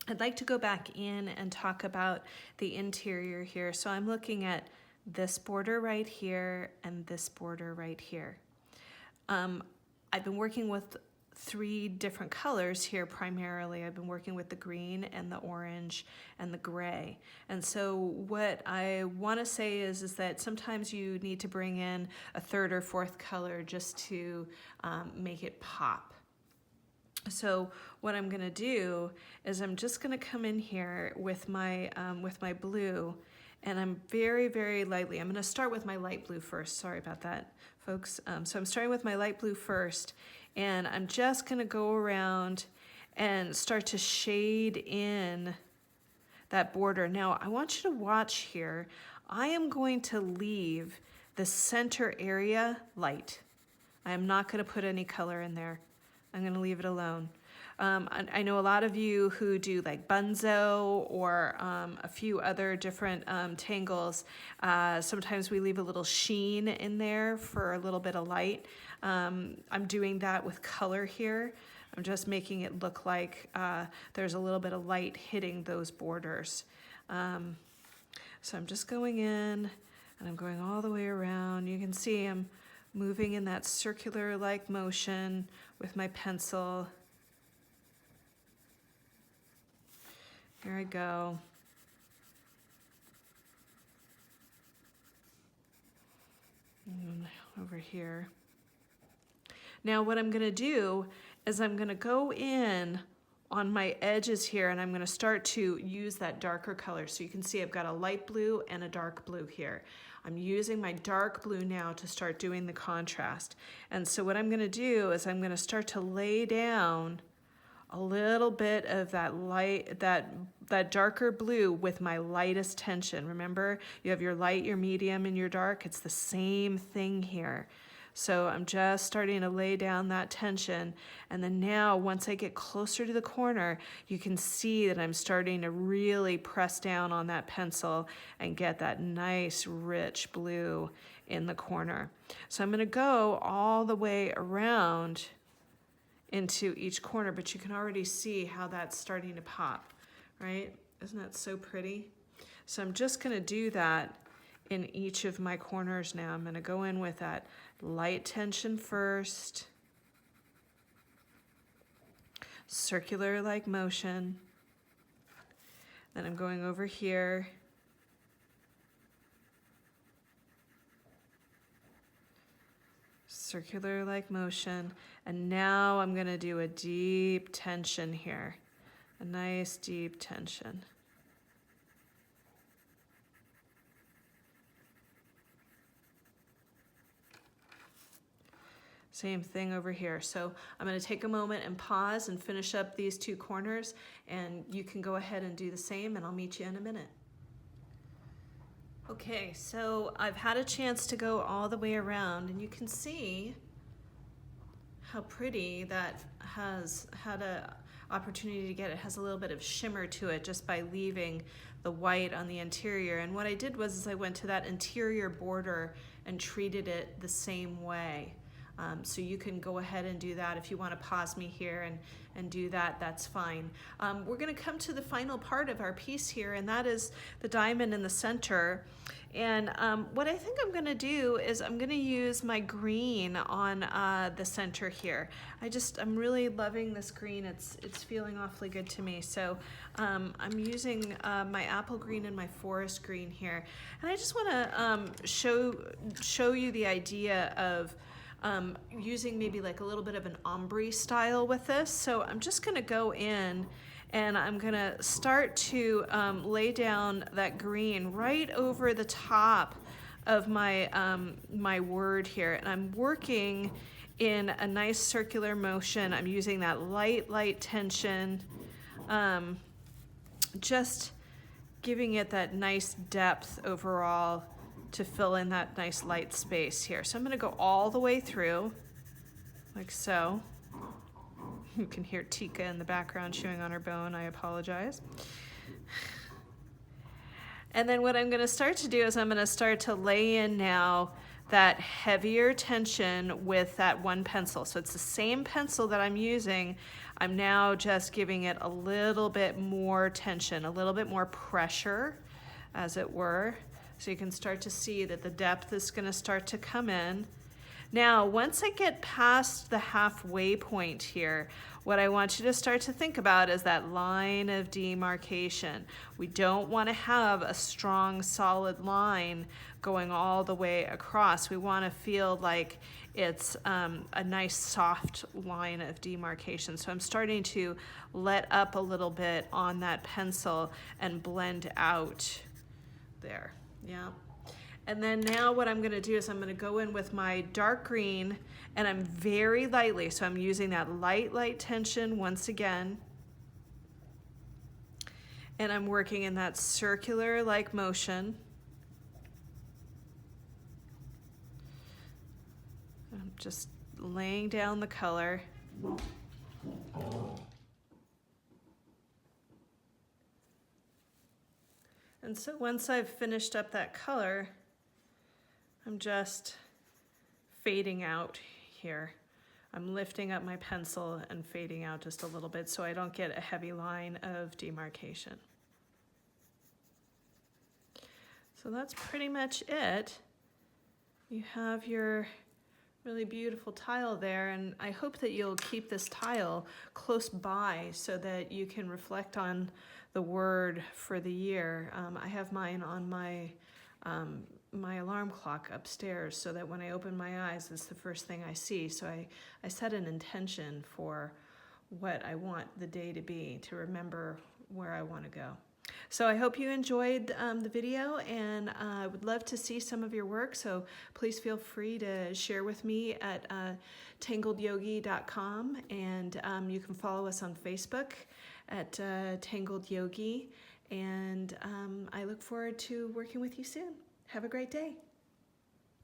I'd like to go back in and talk about the interior here. So I'm looking at this border right here and this border right here. I've been working with 3 different colors here primarily. I've been working with the green and the orange and the gray. And so what I want to say is that sometimes you need to bring in a 3rd or 4th color just to make it pop. So what I'm going to do is I'm just going to come in here with my blue, and I'm very, very lightly, I'm going to start with my light blue first. Sorry about that, folks. So I'm starting with my light blue first, and I'm just going to go around and start to shade in that border. Now, I want you to watch here. I am going to leave the center area light. I am not going to put any color in there. I'm going to leave it alone. I know a lot of you who do like bunzo or a few other different tangles. Sometimes we leave a little sheen in there for a little bit of light. I'm doing that with color here. I'm just making it look like there's a little bit of light hitting those borders. So I'm just going in and I'm going all the way around. You can see I'm moving in that circular-like motion with my pencil. Here I go. And over here. Now what I'm going to do is I'm going to go in on my edges here, and I'm going to start to use that darker color. So you can see I've got a light blue and a dark blue here. I'm using my dark blue now to start doing the contrast. And so what I'm going to do is I'm going to start to lay down a little bit of that light, that darker blue with my lightest tension. Remember, you have your light, your medium, and your dark. It's the same thing here. So I'm just starting to lay down that tension. And then now, once I get closer to the corner, you can see that I'm starting to really press down on that pencil and get that nice, rich blue in the corner. So I'm going to go all the way around into each corner, but you can already see how that's starting to pop, right? Isn't that so pretty? So I'm just going to do that in each of my corners now. I'm going to go in with that light tension first, circular like motion. Then I'm going over here. Circular like motion. And now I'm going to do a deep tension here. A nice deep tension. Same thing over here. So I'm going to take a moment and pause and finish up these two corners, and you can go ahead and do the same, and I'll meet you in a minute. Okay, so I've had a chance to go all the way around, and you can see how pretty that has had an opportunity to get. It has a little bit of shimmer to it just by leaving the white on the interior. And what I did was I went to that interior border and treated it the same way. So you can go ahead and do that. If you want to pause me here and do that, that's fine. We're going to come to the final part of our piece here, and that is the diamond in the center. And what I think I'm going to do is I'm going to use my green on the center here. I'm really loving this green. It's feeling awfully good to me. So I'm using my apple green and my forest green here. And I just want to show you the idea of using maybe like a little bit of an ombre style with this. So I'm just going to go in and I'm going to start to lay down that green right over the top of my my word here. And I'm working in a nice circular motion. I'm using that light tension, just giving it that nice depth overall to fill in that nice light space here. So I'm going to go all the way through, like so. You can hear Tika in the background chewing on her bone. I apologize. And then what I'm going to start to do is I'm going to start to lay in now that heavier tension with that one pencil. So it's the same pencil that I'm using. I'm now just giving it a little bit more tension, a little bit more pressure, as it were. So you can start to see that the depth is going to start to come in. Now, once I get past the halfway point here, what I want you to start to think about is that line of demarcation. We don't want to have a strong, solid line going all the way across. We want to feel like it's a nice, soft line of demarcation. So I'm starting to let up a little bit on that pencil and blend out there. Yeah. And then now what I'm going to do is I'm going to go in with my dark green, and I'm very lightly, so I'm using that light tension once again. And I'm working in that circular like motion. I'm just laying down the color. And so once I've finished up that color, I'm just fading out here. I'm lifting up my pencil and fading out just a little bit so I don't get a heavy line of demarcation. So that's pretty much it. You have your really beautiful tile there, and I hope that you'll keep this tile close by so that you can reflect on the word for the year. I have mine on my my alarm clock upstairs so that when I open my eyes, it's the first thing I see. So I set an intention for what I want the day to be, to remember where I want to go. So I hope you enjoyed the video, and I would love to see some of your work. So please feel free to share with me at tangledyogi.com, and you can follow us on Facebook at Tangled Yogi. And I look forward to working with you soon. Have a great day.